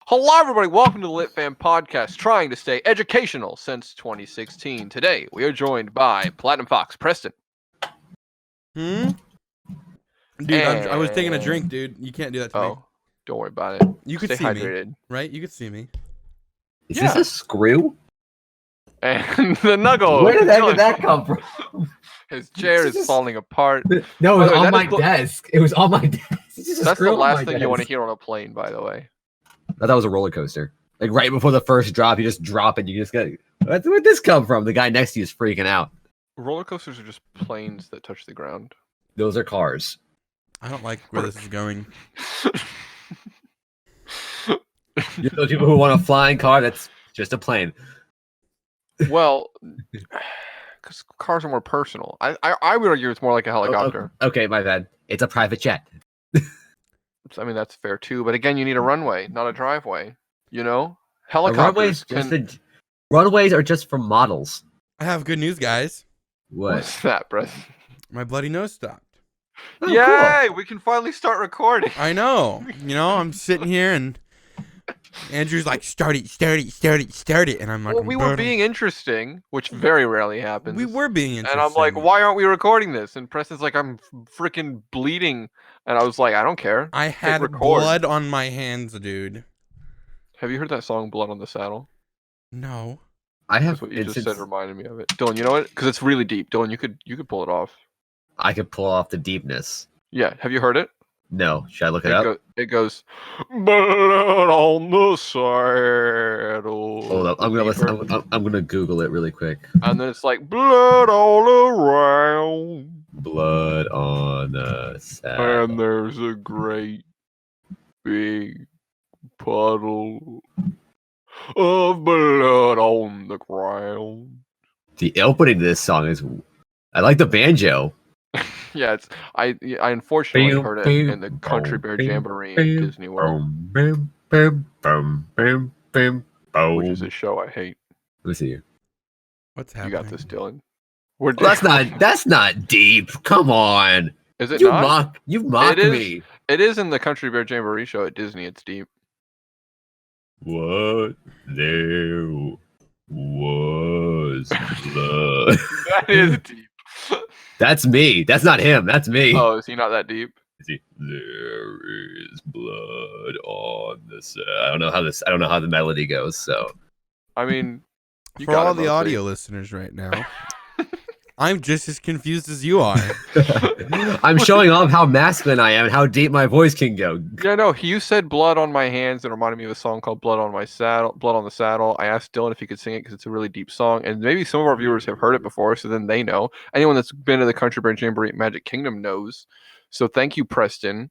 Hello, everybody. Welcome to the Lit Fam Podcast, trying to stay educational since 2016. Today, we are joined by Platinum Fox, Preston. Dude, I was taking a drink, dude. You can't do that to me. Oh, don't worry about it. You could Stay see hydrated. me, right? You could see me. Is this a screw? And the Nuggle. Where did that come from? His chair is falling apart. No, it was By the way, on my desk. It was on my desk. That's the last thing you want to hear on a plane, by the way. I thought that was a roller coaster. Like right before the first drop, you just drop it. You just get. Where'd this come from? The guy next to you is freaking out. Roller coasters are just planes that touch the ground. Those are cars. I don't like where this is going. You're those people who want a flying car that's just a plane. Well, because cars are more personal. I would argue it's more like a helicopter. Okay, my bad. It's a private jet. I mean, that's fair too. But again, you need a runway, not a driveway. You know? Helicopters runways are just for models. I have good news, guys. What's that, Brett? My bloody nose stopped. Oh, Yay! cool. We can finally start recording. I know. I'm sitting here and Andrew's like, start it. And I'm like, well, we were being interesting, which very rarely happens. We were being interesting. And I'm like, why aren't we recording this? And Preston's like, I'm freaking bleeding. And I was like, I don't care. I had blood on my hands, dude. Have you heard that song, Blood on the Saddle? No. I have. That's what you just said reminded me of it. Dylan, you know what? Because it's really deep. Dylan, you could pull it off. I could pull off the deepness. Yeah. Have you heard it? No. Should I look it up? It goes, blood on the saddle. Hold up. I'm gonna listen. I'm gonna Google it really quick. And then it's like blood all around. Blood on the saddle. And there's a great big puddle of blood on the ground. The opening to this song is. I like the banjo. Yeah, I unfortunately heard it in the Country Bear Jamboree in Disney World, which is a show I hate. Let's see. What's happening? You got this, Dylan. Well, that's not deep. Come on. Is it not? You mock me. It is in the Country Bear Jamboree show at Disney. It's deep. What there was blood. That is deep. That's me. That's not him. That's me. Oh, is he not that deep? There is blood on this. I don't know how the melody goes. So, I mean, for all the audio listeners right now, I'm just as confused as you are. I'm showing off how masculine I am and how deep my voice can go. Yeah, no. You said "Blood on My Hands" and reminded me of a song called "Blood on My Saddle." Blood on the Saddle. I asked Dylan if he could sing it because it's a really deep song, and maybe some of our viewers have heard it before, so then they know. Anyone that's been to the Country Bear Jamboree at Magic Kingdom knows. So thank you, Preston.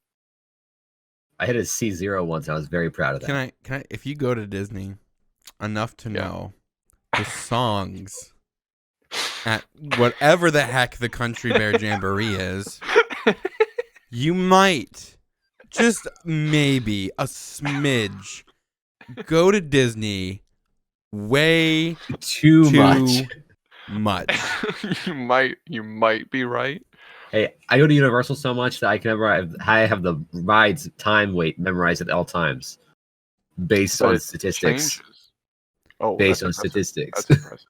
I hit a C0 once. I was very proud of that. Can I? If you go to Disney enough to know the songs at whatever the heck the Country Bear Jamboree is, you might, just maybe a smidge, go to Disney way too much. You might be right. Hey, I go to Universal so much that I have the ride's time wait memorized at all times, based on statistics. Changes. Oh, based on statistics. That's impressive.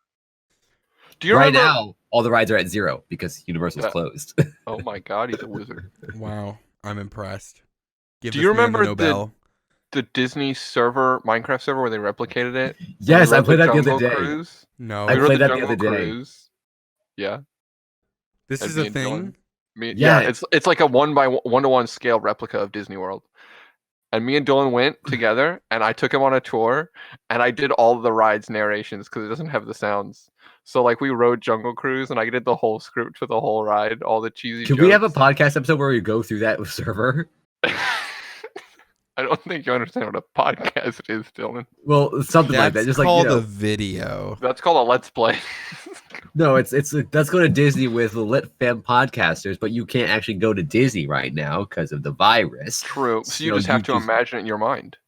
Do you right remember... now, all the rides are at 0 because Universal's closed. Oh my God, he's a wizard. Wow, I'm impressed. Do you remember the Disney server, Minecraft server, where they replicated it? Yes, I played that the other day. Cruise? No, I played that the other day. Yeah, this is a thing. Yeah, it's like a 1:1 scale replica of Disney World. And me and Dylan went together, and I took him on a tour, and I did all the rides narrations because it doesn't have the sounds. So like we rode Jungle Cruise, and I did the whole script for the whole ride, all the cheesy. Can we have a podcast episode where we go through that server? I don't think you understand what a podcast is, Dylan. Well, something like that. Just called like a video. That's called a Let's Play. No, it's let's go to Disney with the Lit Fam podcasters, but you can't actually go to Disney right now because of the virus. True. So you just have to imagine it in your mind.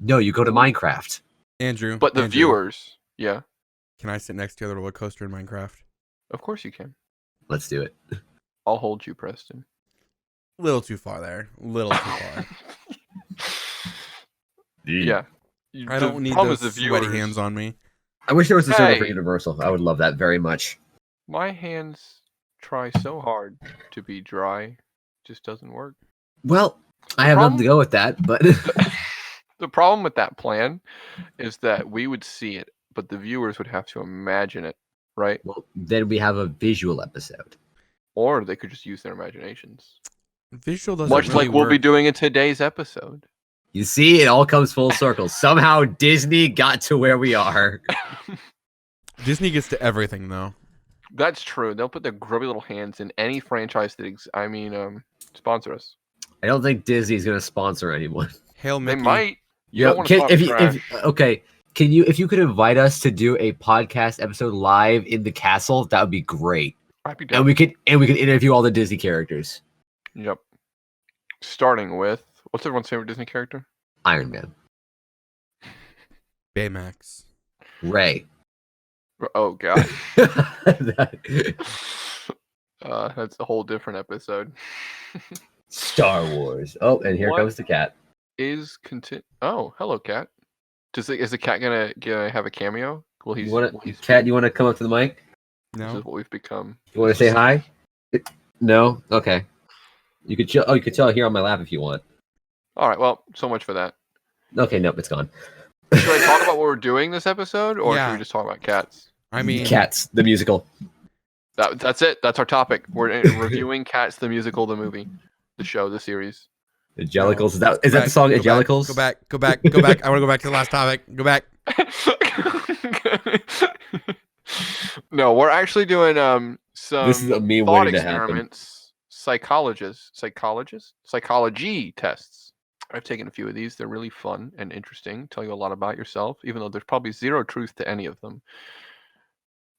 No, you go to Minecraft. Andrew. But the viewers, yeah. Can I sit next to the roller coaster in Minecraft? Of course you can. Let's do it. I'll hold you, Preston. Little too far there. Little too far. Yeah. I don't need problem those is the sweaty viewers. hands on me. I wish there was a server for Hey. Universal. I would love that very much. My hands try so hard to be dry, just doesn't work. Well, I have nothing to go with that, but The problem with that plan is that we would see it, but the viewers would have to imagine it, right? well, then we have a visual episode. Or they could just use their imaginations. Visual doesn't Much really like we'll be work. doing in today's episode. You see, it all comes full circle. Somehow Disney got to where we are. Disney gets to everything though. That's true. They'll put their grubby little hands in any franchise that sponsor us. I don't think Disney's going to sponsor anyone. Hail They Mickey. might. You Yo, don't want to talk trash. okay, if you could invite us to do a podcast episode live in the castle, that would be great. I'd be down. And we could interview all the Disney characters. Yep. Starting with what's everyone's favorite Disney character? Iron Man, Baymax. Ray. Oh god. That- That's a whole different episode. Star Wars. Oh, and here What? comes the cat. Oh, hello, cat. Is the cat gonna have a cameo? Well, You want to, cat? You want to come up to the mic? This No. is what we've become. You want to say hi? No. Okay. You could chill. Oh, you could chill here on my lap if you want. All right. Well, so much for that. Okay, nope, it's gone. Should I talk about what we're doing this episode, or Yeah. should we just talk about cats? I mean, Cats, the musical. That's it. That's our topic. We're reviewing Cats, the musical, the movie, the show, the series. Angelicals. No. Is that the song Go back, Angelicals? Go back. I want to go back to the last topic. Go back. No, we're actually doing some This is a meme thought waiting to happen. experiments, psychology tests. I've taken a few of these. They're really fun and interesting. Tell you a lot about yourself, even though there's probably zero truth to any of them.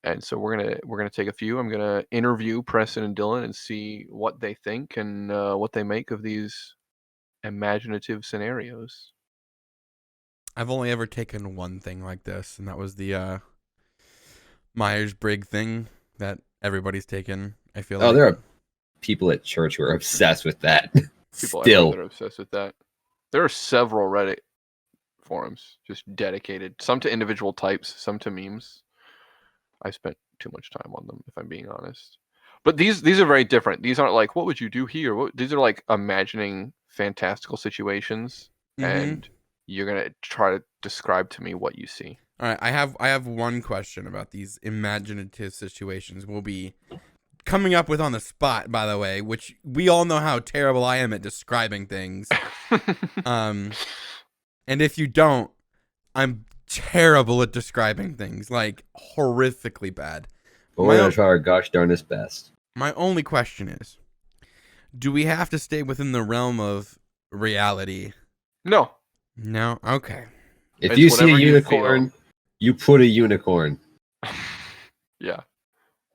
And so we're gonna take a few. I'm gonna interview Preston and Dylan and see what they think and what they make of these imaginative scenarios. I've only ever taken one thing like this, and that was the Myers-Briggs thing that everybody's taken. I feel like. Oh, there are people at church who are obsessed with that. People I know Still, that are obsessed with that. There are several Reddit forums just dedicated, some to individual types, some to memes. I spent too much time on them, if I'm being honest. But these are very different. These aren't like, what would you do here? These are like imagining fantastical situations, and you're gonna try to describe to me what you see. All right, I have one question about these imaginative situations. We'll be coming up with on the spot, by the way, which we all know how terrible I am at describing things. And if you don't, I'm terrible at describing things, like horrifically bad. but we're gonna try our gosh darnest best. My only question is, do we have to stay within the realm of reality? No. No? Okay. If It's you see a whatever you unicorn, you put a unicorn. Yeah.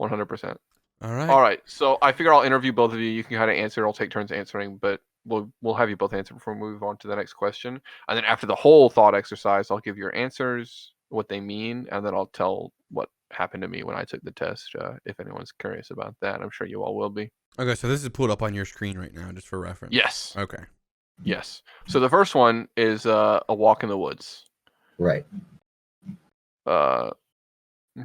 100%. All right. All right. So I figure I'll interview both of you. You can kind of answer. I'll take turns answering, but we'll have you both answer before we move on to the next question. And then after the whole thought exercise, I'll give your answers, what they mean, and then I'll tell what happened to me when I took the test. If anyone's curious about that, I'm sure you all will be. Okay, so this is pulled up on your screen right now, just for reference. Yes. Okay. Yes. So the first one is a walk in the woods. Right.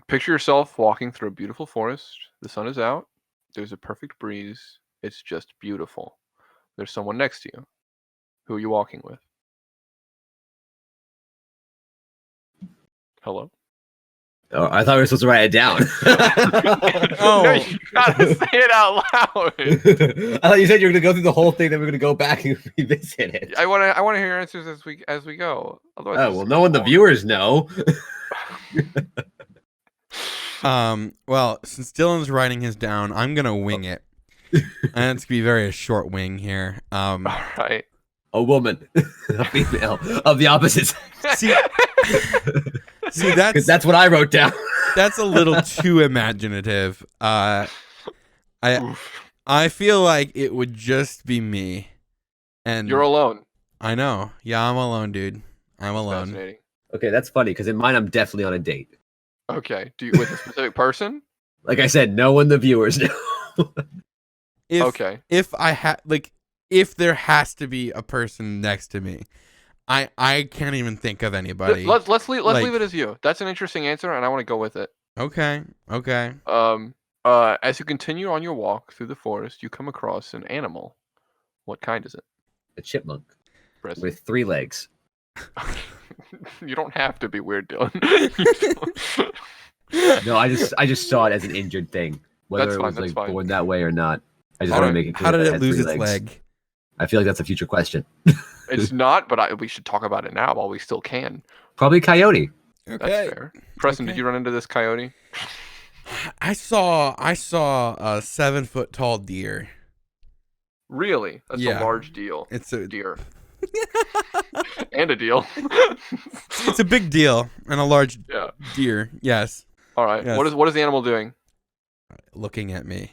Picture yourself walking through a beautiful forest. The sun is out. There's a perfect breeze. It's just beautiful. There's someone next to you. Who are you walking with? Hello? Oh, I thought we were supposed to write it down. No, you gotta say it out loud. I thought you said you were gonna go through the whole thing, then we're gonna go back and revisit it. I wanna hear answers as we go. Otherwise, Oh this well, is no one the boring. viewers know. Well, since Dylan's writing his down, I'm gonna wing it. And it's gonna be very a short wing here. All right. A woman, a female of the opposite sex. See, Because that's what I wrote down. that's a little too imaginative. Oof. I feel like it would just be me. And You're alone. I know. Yeah, I'm alone, dude. I'm alone. Fascinating. Okay, that's funny because in mine I'm definitely on a date. Okay. Do you with a specific person? Like I said, no one the viewers know. If Okay. if there has to be a person next to me, I can't even think of anybody. Let's leave Like- it as you. That's an interesting answer, and I want to go with it. Okay. As you continue on your walk through the forest, you come across an animal. What kind is it? A chipmunk Preston? with 3 legs. You don't have to be weird, Dylan. No, I just saw it as an injured thing, whether That's it fine, was that's like fine. born that way or not. I just How want to did, make it clear how did that it had lose 3 its legs. leg? I feel like that's a future question. It's not, but we should talk about it now while we still can. Probably coyote. That's fair. Preston, did you run into this coyote? I saw a 7-foot tall deer. Really? That's Yeah. a large deal. It's a Deer. And a deal. it's a big deal and a large Yeah. deer. Yes, All right. Yes. What is the animal doing? looking at me.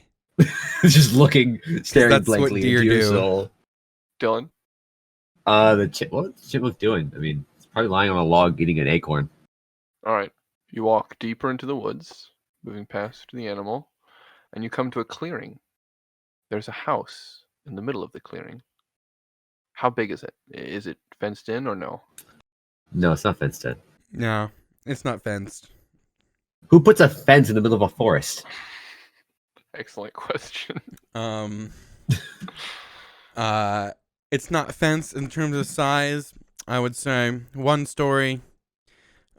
Just looking, staring that's what blankly deer into your do. soul. Dylan? What's the chipmunk doing? I mean, it's probably lying on a log eating an acorn. All right. You walk deeper into the woods, moving past the animal, and you come to a clearing. There's a house in the middle of the clearing. How big is it? Is it fenced in or no? No, it's not fenced in. No, it's not fenced. Who puts a fence in the middle of a forest? Excellent question. It's not fenced in terms of size. I would say 1 story.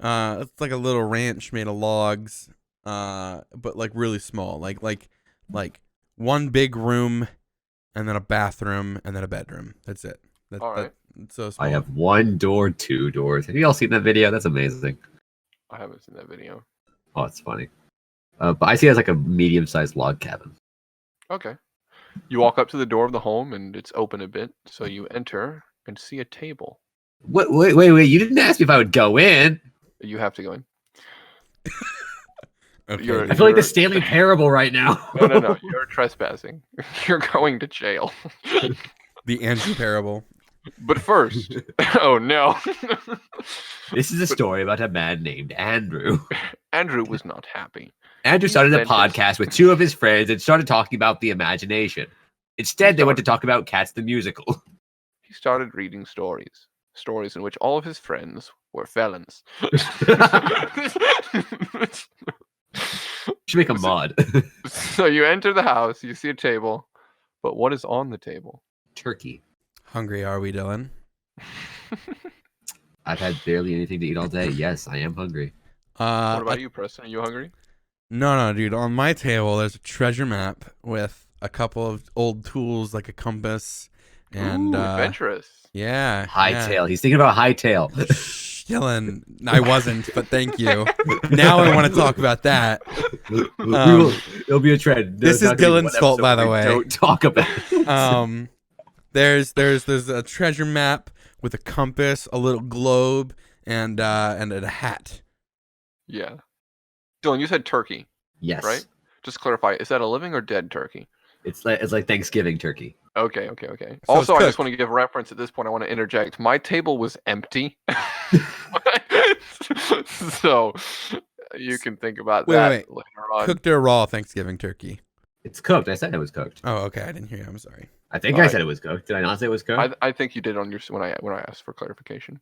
It's like a little ranch made of logs. But like really small. Like 1 big room, and then a bathroom, and then a bedroom. That's it. All right. That's so small. I have 1 door, 2 doors. Have you all seen that video? That's amazing. I haven't seen that video. Oh, it's funny. But I see it as like a medium-sized log cabin. Okay. You walk up to the door of the home, and it's open a bit, so you enter and see a table. Wait! You didn't ask me if I would go in. You have to go in. Okay. You're- I feel like the Stanley Parable right now. No. You're trespassing. You're going to jail. The Andrew parable. But first, oh no. This is a story about a man named Andrew. Andrew was not happy. Andrew started a Invented. podcast with 2 of his friends and started talking about the imagination. Instead, they went to talk about Cats the Musical. He started reading stories in which all of his friends were felons. Should make a mod. So you enter the house, you see a table, but what is on the table? Turkey. Hungry are we, Dylan? I've had barely anything to eat all day. Yes, I am hungry. What about you, Preston? Are you hungry? No, dude. On my table, there's a treasure map with a couple of old tools like a compass and Ooh, adventurous. yeah, Hightail. He's thinking about hightail. Shh, Dylan, I wasn't, but thank you. Now I want to talk about that. It'll be a trend. This There's is not gonna be Dylan's one fault, episode by the where we way. Don't talk about it. There's a treasure map with a compass, a little globe, and a hat. Yeah. Dylan, you said turkey, Yes. right? Just to clarify, is that a living or dead turkey? It's like Thanksgiving turkey. Okay. So Also, it's I just cooked. want to give reference at this point. I want to interject. My table was empty. So you can think about Wait, that wait. later on. Cooked or raw Thanksgiving turkey? It's cooked. I said it was cooked. Oh, okay. I didn't hear you. I'm sorry. I think All I right. said it was cooked. Did I not say it was cooked? I think you did on your when I asked for clarification.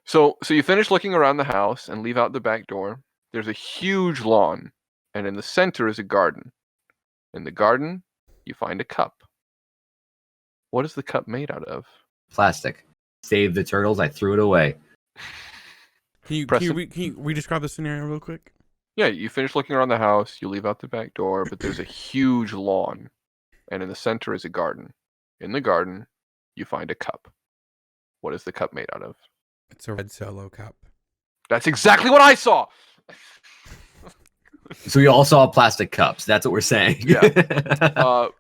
So you finish looking around the house and leave out the back door. There's a huge lawn, and in the center is a garden. In the garden, you find a cup. What is the cup made out of? Plastic. Save the turtles. I threw it away. Can you Preston? re-describe the scenario real quick? Yeah, you finish looking around the house, you leave out the back door, but there's a huge lawn, and in the center is a garden. In the garden, you find a cup. What is the cup made out of? It's a red Solo cup. That's exactly what I saw. So we all saw plastic cups. That's what we're saying. Yeah.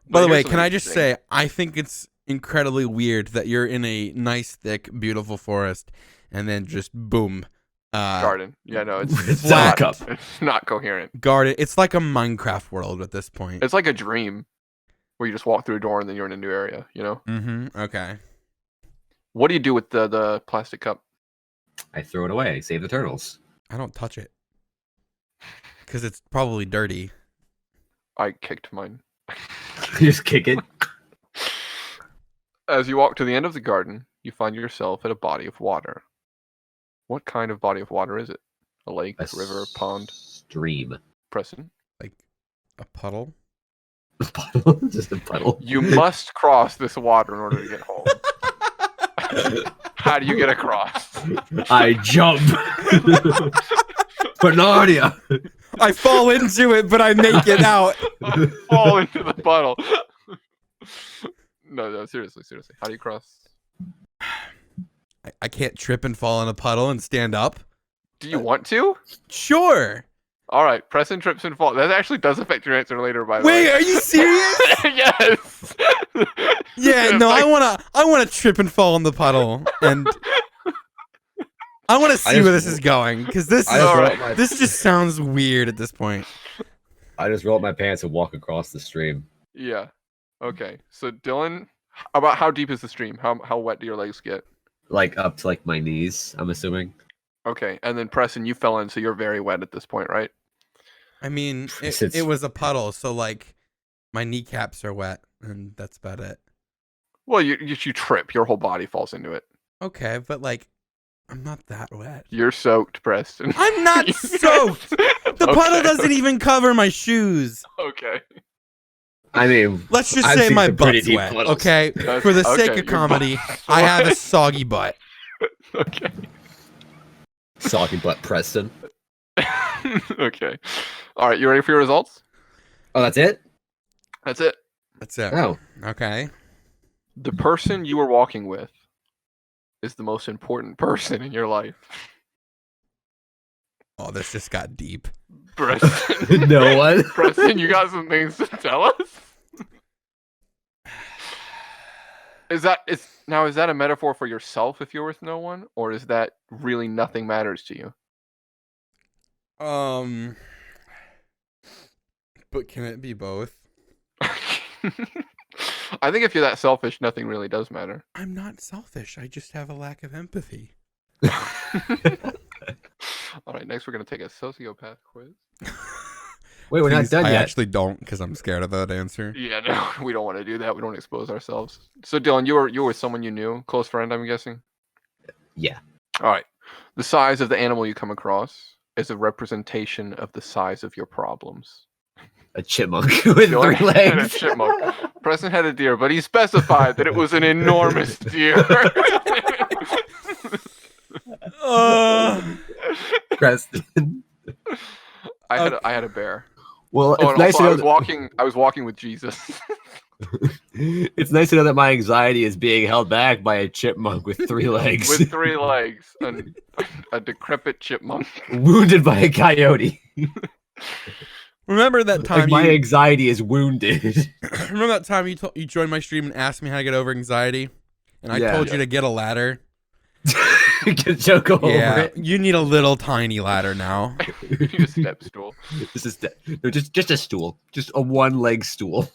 By the way, can I just say, I think it's incredibly weird that you're in a nice, thick, beautiful forest, and then just boom, garden? Yeah, no, it's It's flat. a cup. It's not coherent. garden. It's like a Minecraft world at this point. It's like a dream where you just walk through a door and then you're in a new area, you know? Mm-hmm. Okay. What do you do with the plastic cup? I throw it away. Save the turtles. I don't touch it because it's probably dirty. I kicked mine. You just kick it. As you walk to the end of the garden, you find yourself at a body of water. What kind of body of water is it? A lake, A river, pond? stream. Preston? Like a puddle. Puddle? Just a puddle. You must cross this water in order to get home. How do you get across? I jump. Bernardia. I fall into it, but I make it out. I fall into the puddle. No, seriously. How do you cross? I can't trip and fall in a puddle and stand up. Do you want to? Sure. All right, Preston trips and falls. That actually does affect your answer later, by the way. Wait, are you serious? Yes. Yeah, no, I wanna trip and fall in the puddle, and I want to see where this is going, because this just sounds weird at this point. I just roll up my pants and walk across the stream. Yeah. Okay. So Dylan, about how deep is the stream? How wet do your legs get? Like up to like my knees, I'm assuming. Okay, and then Preston, you fell in, so you're very wet at this point, right? I mean, it was a puddle, so like my kneecaps are wet, and that's about it. Well, you trip, your whole body falls into it. Okay, but like, I'm not that wet. You're soaked, Preston. I'm not soaked. The puddle doesn't even cover my shoes. Okay. I mean, let's just say my butt's wet. Puddles. Okay, for the sake of comedy, I have a soggy butt. Okay. Soggy butt, Preston. Okay. All right, you ready for your results? Oh, that's it? That's it. That's it. Oh. Okay. The person you were walking with is the most important person in your life. Oh, this just got deep. Preston. No one? Preston, you got some things to tell us? Is that a metaphor for yourself if you're with no one? Or is that really nothing matters to you? But can it be both? I think if you're that selfish, nothing really does matter. I'm not selfish. I just have a lack of empathy. All right, next we're going to take a sociopath quiz. Wait, we're not done yet. I actually don't, because I'm scared of that answer. Yeah, no, we don't want to do that. We don't expose ourselves. So, Dylan, you were with someone you knew, close friend, I'm guessing? Yeah. All right. The size of the animal you come across is a representation of the size of your problems. A chipmunk with 3 legs. A chipmunk. Preston had a deer, but he specified that it was an enormous deer. Preston. I had a bear. Well, Oh, it's nice to know I was walking with Jesus. It's nice to know that my anxiety is being held back by a chipmunk with 3 legs. With 3 legs. And a decrepit chipmunk. Wounded by a coyote. Remember that time my anxiety is wounded. Remember that time you joined my stream and asked me how to get over anxiety? And I told you to get a ladder? Joke over it. You need a little tiny ladder now. You need a step stool. Just a stool. Just a 1-leg stool.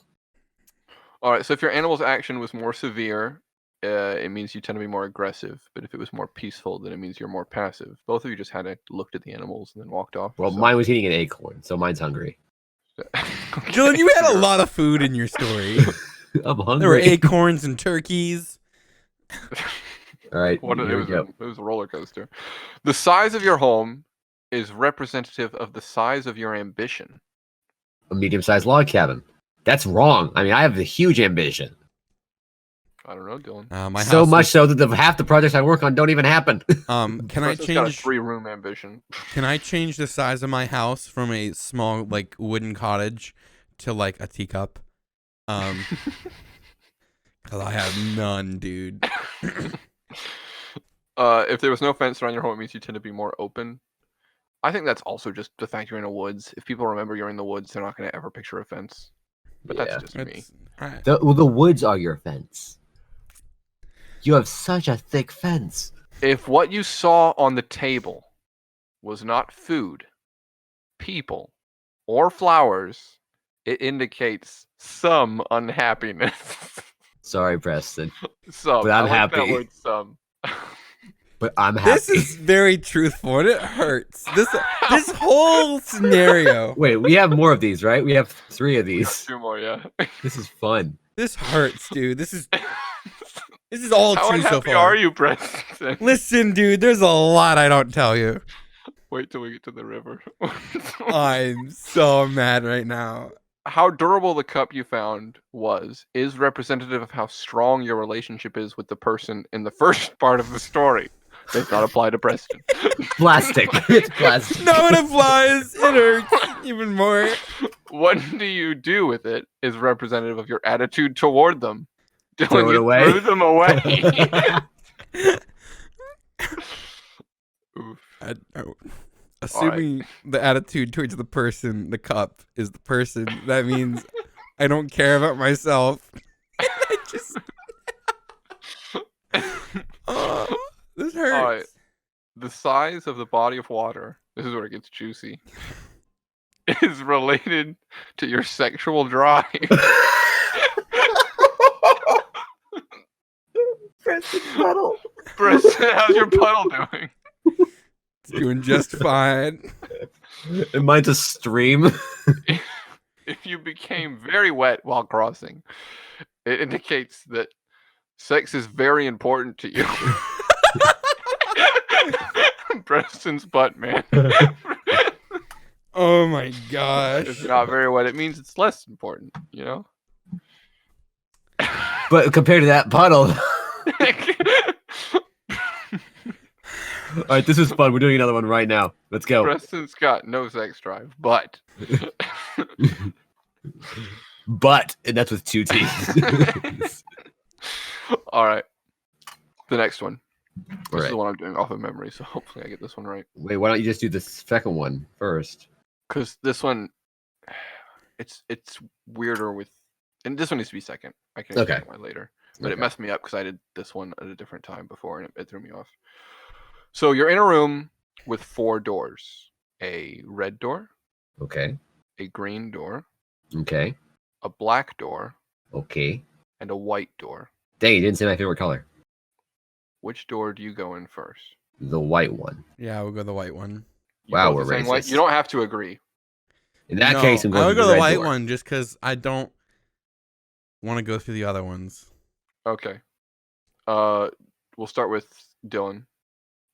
All right, so if your animal's action was more severe, it means you tend to be more aggressive. But if it was more peaceful, then it means you're more passive. Both of you just looked at the animals and then walked off. Well, mine was eating an acorn, so mine's hungry. Okay. Dylan, you had a lot of food in your story. I'm hungry. There were acorns and turkeys. All right, it was a roller coaster. The size of your home is representative of the size of your ambition. A medium-sized log cabin. That's wrong. I mean, I have a huge ambition. I don't know, Dylan. So much so that half the projects I work on don't even happen. Can I change? Got a 3-room ambition. Can I change the size of my house from a small like wooden cottage to like a teacup? Cause I have none, dude. If there was no fence around your home, it means you tend to be more open. I think that's also just the fact you're in the woods. If people remember you're in the woods, they're not going to ever picture a fence. But that's just me. Right. The woods are your fence. You have such a thick fence. If what you saw on the table was not food, people, or flowers, it indicates some unhappiness. Sorry, Preston. Some. But I'm I like happy. That word, some. But I'm happy. This is very truthful, and it hurts. This whole scenario. Wait, we have more of these, right? We have 3 of these. 2 more, yeah. This is fun. This hurts, dude. This is. This is all How true so unhappy far. are you, Preston? Listen, dude, there's a lot I don't tell you. Wait till we get to the river. I'm so mad right now. How durable the cup you found is representative of how strong your relationship is with the person in the first part of the story. Does not apply to Preston. Plastic. It's plastic. No, it applies. It hurts even more. What do you do with it is representative of your attitude toward them. Dylan, Throw it you away. threw them away. Oof. Assuming the attitude towards the person, the cup, is the person, that means I don't care about myself. I just... Oh, this hurts. All right. The size of the body of water, this is where it gets juicy, is related to your sexual drive. Preston puddle. Preston, how's your puddle doing? It's doing just fine. And mine's a stream. If you became very wet while crossing, it indicates that sex is very important to you. Preston's butt, man. Oh my gosh. It's not very wet. It means it's less important, you know? But compared to that puddle. All right, this is fun. We're doing another one right now. Let's go. Preston's got no sex drive, but And that's with 2 T's. all right. The next one. This All is right. the one I'm doing off of memory, so hopefully I get this one right. Wait, why don't you just do the second one first? Because this one, it's weirder with, and this one needs to be second. I can explain why later. But it Okay. messed me up because I did this one at a different time before, and it threw me off. So you're in a room with 4 doors: a red door, Okay. a green door, Okay. a black door, Okay. and a white door. Dang, you didn't say my favorite color. Which door do you go in first? The white one. Yeah, we'll go the white one. You Wow, both we're are saying white? racist. You don't have to agree. In that No, case, I'm going I to would go the the red white door. one just because I don't want to go through the other ones. Okay. We'll start with Dylan.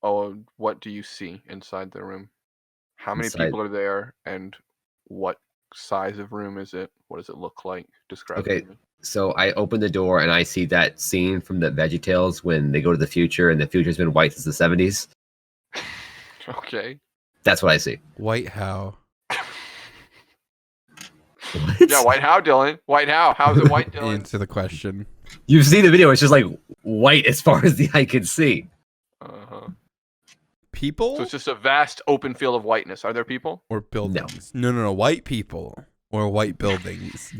Oh, what do you see inside the room? How many Inside- people are there, and what size of room is it? What does it look like? Describe it Okay. to me. So I open the door and I see that scene from the VeggieTales when they go to the future and the future's been white since the 70s. Okay. That's what I see. White how? What? Yeah, white how, Dylan? White how? How's it white, Dylan? Answer the question. You've seen the video. It's just like white as far as the eye can see. Uh-huh. People So it's just a vast open field of whiteness. Are there people? or buildings? No. White people or white buildings.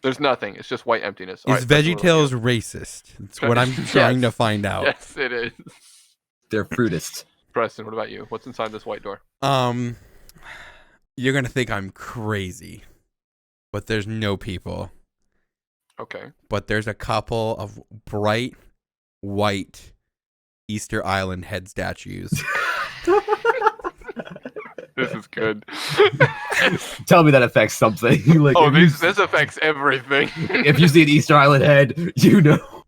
There's nothing. It's just white emptiness. All Is right, Preston, what about VeggieTales racist? That's what I'm Yes. trying to find out. you? Yes, it is. They're fruitist. Preston, what about you? What's inside this white door? You're gonna think I'm crazy, but there's no people. Okay. But there's a couple of bright white Easter Island head statues. This is good. Tell me that affects something. Like, Oh, if, you, this affects everything. if you see an Easter Island head, you know.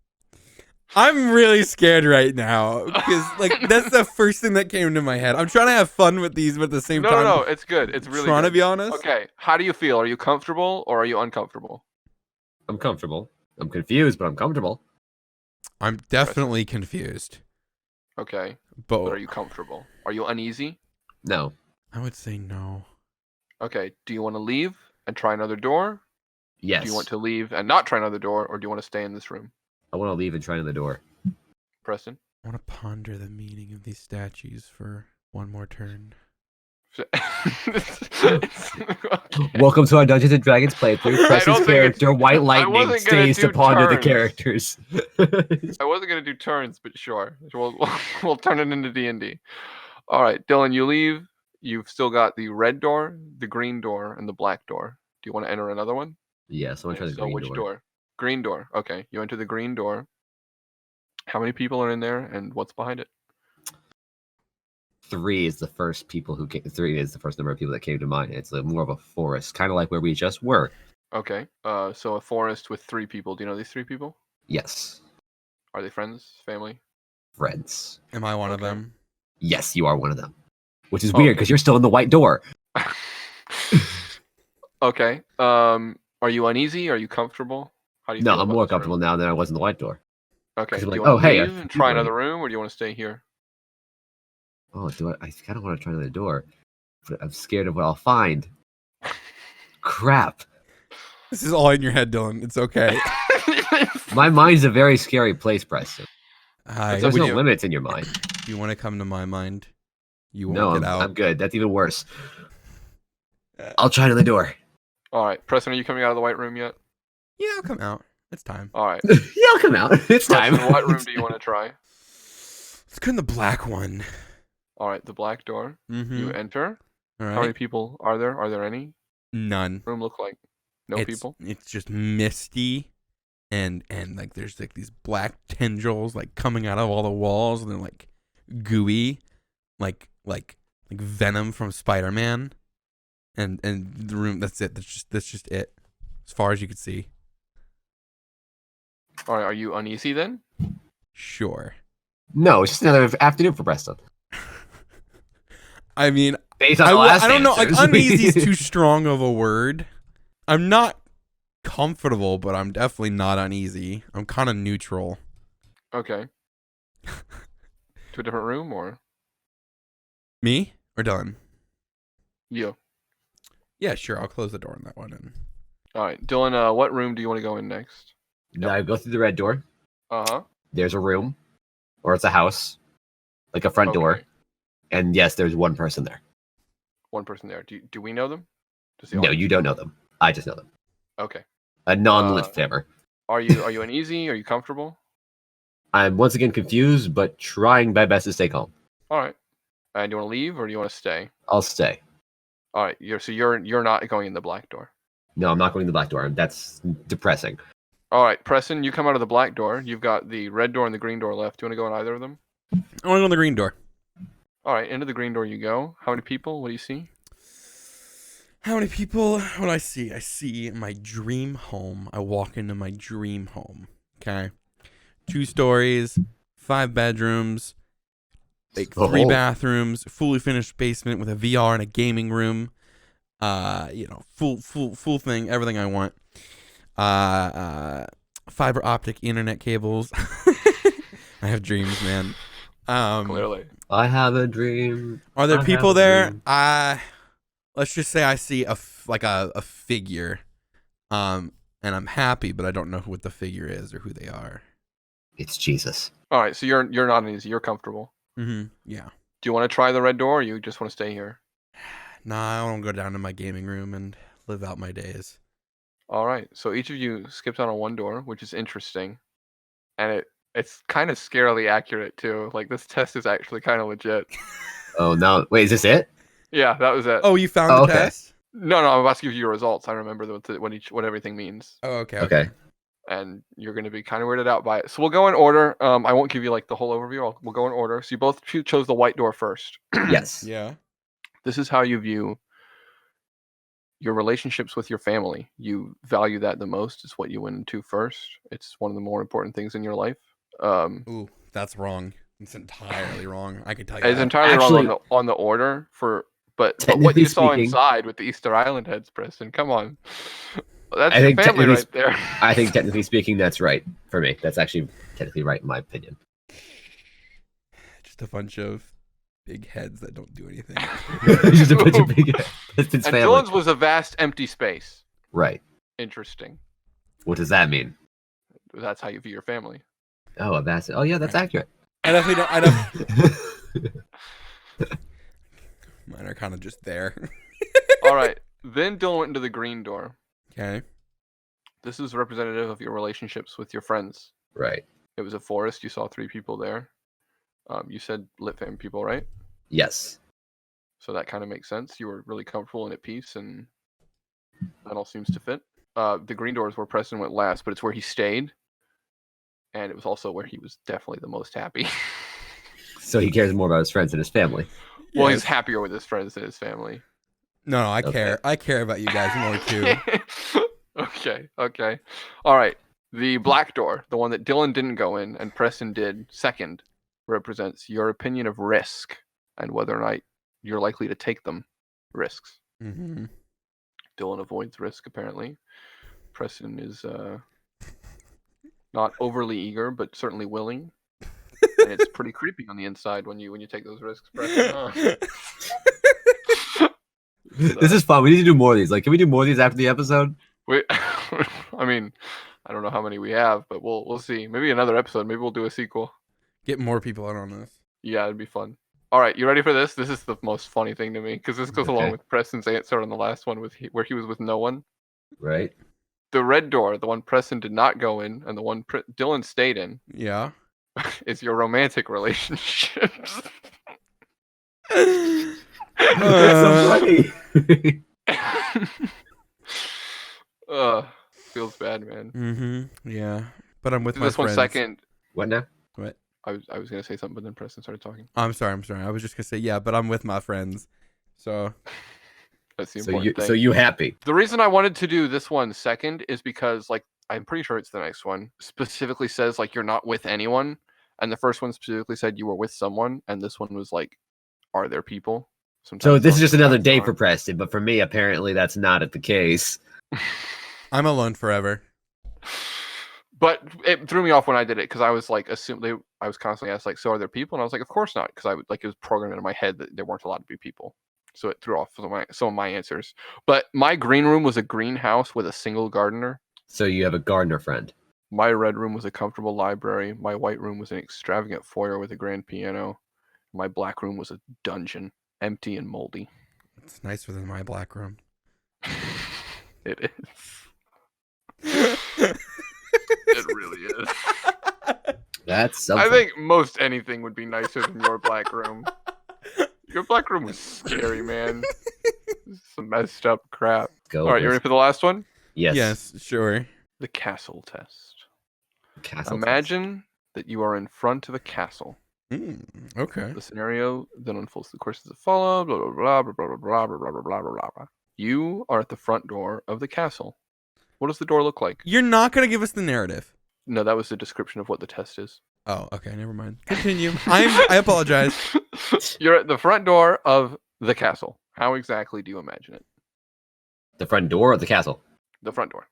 I'm really scared right now because that's the first thing that came to my head. I'm trying to have fun with these, but at the same time, No, it's good. It's really trying good. to be honest. Okay, how do you feel? Are you comfortable or are you uncomfortable? I'm comfortable. I'm confused, but I'm comfortable. I'm definitely confused, Okay, but are but you comfortable? Are you uneasy? No. I would say no. Okay, do you want to leave and try another door? Yes. Do you want to leave and not try another door, or do you want to stay in this room? I want to leave and try another door. Preston? I want to ponder the meaning of these statues for one more turn. Okay. Welcome to our Dungeons and Dragons playthrough. I don't Preston's think character, White wasn't Lightning, gonna stays do to ponder the turns. characters. I wasn't gonna do turns, but sure, we'll turn it into D&D. All right, Dylan, you leave. You've still got the red door, the green door, and the black door. Do you want to enter another one? Yes, I want to try the So green which door. door? Green door. Okay, you enter the green door. How many people are in there, and what's behind it? 3 is the first people who came. 3 is the first number of people that came to mind. It's more of a forest, kind of like where we just were. Okay, so a forest with 3 people. Do you know these 3 people? Yes. Are they friends? Family? Friends. Am I one of Okay. them? Yes, you are one of them. Which is weird Okay. because you're still in the white door. Okay. Are you uneasy? Are you comfortable? How do you No, feel I'm about more this room? comfortable now than I was in the white door. Okay. Because I'm Do you like, want oh, to hey, leave and try people another are- room, or do you want to stay here? Oh, I kind of want to try another door, but I'm scared of what I'll find. Crap. This is all in your head, Dylan. It's okay. My mind's a very scary place, Preston. Hi. There's up no to you. limits in your mind. You want to come to my mind? You won't No, get out. I'm good. That's even worse. I'll try another door. All right, Preston, are you coming out of the white room yet? Yeah, I'll come out. It's time. All right, Yeah, I'll come out. It's time. Preston, what room do you want to try? Let's go in the black one. All right, the black door. Mm-hmm. You enter. All How many right. people are there? Are there any? None. Room look like no people. It's just misty, and like there's like these black tendrils like coming out of all the walls, and they're like gooey, like venom from Spider-Man. And the room. That's it. That's just it. As far as you can see. All right, are you uneasy then? Sure. No, it's just another afternoon for Preston. I mean, Based on the last I don't know. Like answers. uneasy is too strong of a word. I'm not comfortable, but I'm definitely not uneasy. I'm kind of neutral. Okay. To a different room or Me or Dylan? you? Yeah, sure. I'll close the door on that one. And All right, Dylan. What room do you want to go in next? Now I go through the red door. Uh-huh. There's a room, or it's a house, like a front door. Okay. And yes, there's one person there. One person there. Do we know them? Does the No, audience you don't know them. I just know them. Okay. A non-lit member. Are you uneasy? Are you comfortable? I'm once again confused, but trying my best to stay calm. All right. And do you want to leave or do you want to stay? I'll stay. All right. You're not going in the black door. No, I'm not going to the black door. That's depressing. All right, Preston, you come out of the black door. You've got the red door and the green door left. Do you want to go in either of them? I want to go in the green door. All right, into the green door you go. How many people? What do you see? How many people? What do I see? I see my dream home. I walk into my dream home. Okay. 2 stories, 5 bedrooms, like 3 bathrooms, fully finished basement with a VR and a gaming room. Full thing, everything I want. Fiber optic internet cables. I have dreams, man. Clearly. I have a dream. Are there I people have a there? dream. Let's just say I see a figure, and I'm happy, but I don't know what the figure is or who they are. It's Jesus. All right, so you're not uneasy. You're comfortable. Mm-hmm. Yeah. Do you want to try the red door or you just want to stay here? Nah, I want to go down to my gaming room and live out my days. All right, so each of you skipped out on one door, which is interesting. And it's kind of scarily accurate, too. Like, this test is actually kind of legit. Oh, no. Wait, is this it? Yeah, that was it. Oh, you found the okay. test? No, I'm about to give you your results. I remember what everything means. Oh, okay. Okay. And you're going to be kind of weirded out by it. So we'll go in order. I won't give you like the whole overview. We'll go in order. So you both chose the white door first. Yes. Yeah. This is how you view your relationships with your family. You value that the most. It's what you went into first. It's one of the more important things in your life. Ooh, that's wrong. It's entirely wrong. I can tell you It's that. entirely Actually- wrong on the order but what Technically you saw speaking- inside with the Easter Island heads, Preston. Come on. That's I your think family right technically there. I think technically speaking, that's right for me. That's actually technically right in my opinion. Just a bunch of big heads that don't do anything. Just a bunch of big Pistons And family. Dylan's was a vast empty space. Right. Interesting. What does that mean? That's how you view your family. Oh, a basket. Oh, yeah, that's accurate. I definitely don't. I don't. Mine are kind of just there. All right. Then Dylan went into the green door. Okay. This is representative of your relationships with your friends. Right. It was a forest. You saw 3 people there. You said lit fam people, right? Yes. So that kind of makes sense. You were really comfortable and at peace, and that all seems to fit. The green door is where Preston went last, but it's where he stayed. And it was also where he was definitely the most happy. So he cares more about his friends than his family. Well, Yes. he's happier with his friends than his family. No, I Okay. care. I care about you guys more too. Okay. All right. The black door, the one that Dylan didn't go in and Preston did second, represents your opinion of risk and whether or not you're likely to take them risks. Mm-hmm. Dylan avoids risk apparently. Preston is not overly eager, but certainly willing. And it's pretty creepy on the inside when you take those risks, Preston. This is fun. We need to do more of these. Like, can we do more of these after the episode? I mean, I don't know how many we have, but we'll see. Maybe another episode. Maybe we'll do a sequel. Get more people in on this. Yeah, it'd be fun. All right, you ready for this? This is the most funny thing to me because this goes along with Preston's answer on the last one where he was with no one. Right. The red door, the one Preston did not go in, and the one Dylan stayed in, Yeah. is your romantic relationships. That's so funny. Feels bad, man. Mm-hmm. Yeah. But I'm with my This friends. one second. What now? What? I was gonna say something, but then Preston started talking. I'm sorry. I was just gonna say yeah, but I'm with my friends. So That's the important thing. So you happy? The reason I wanted to do this one second is because like I'm pretty sure it's the next one specifically says like you're not with anyone, and the first one specifically said you were with someone, and this one was like, are there people? So Sometimes this is just another day are. for Preston, but for me, apparently that's not the case. I'm alone forever. But it threw me off when I did it because I was like, I was constantly asked like, so are there people? And I was like, of course not, because it was programmed into my head that there weren't allowed to be people. So it threw off some of my answers. But my green room was a greenhouse with a single gardener. So you have a gardener friend. My red room was a comfortable library. My white room was an extravagant foyer with a grand piano. My black room was a dungeon, empty and moldy. It's nicer than my black room. It is. It really is. That's something. I think most anything would be nicer than your black room. Your black room was scary, man. Some messed up crap. Go. All right, you ready for the last one? Yes. Yes, sure. The castle test. Castle Imagine that you are in front of a castle. Okay. The scenario then unfolds the courses that follow. Blah blah blah blah blah blah blah blah blah blah blah blah. You are at the front door of the castle. What does the door look like? You're not gonna give us the narrative. No, that was the description of what the test is. Oh, okay. Never mind. Continue. I apologize. You're at the front door of the castle. How exactly do you imagine it? The front door of the castle. The front door.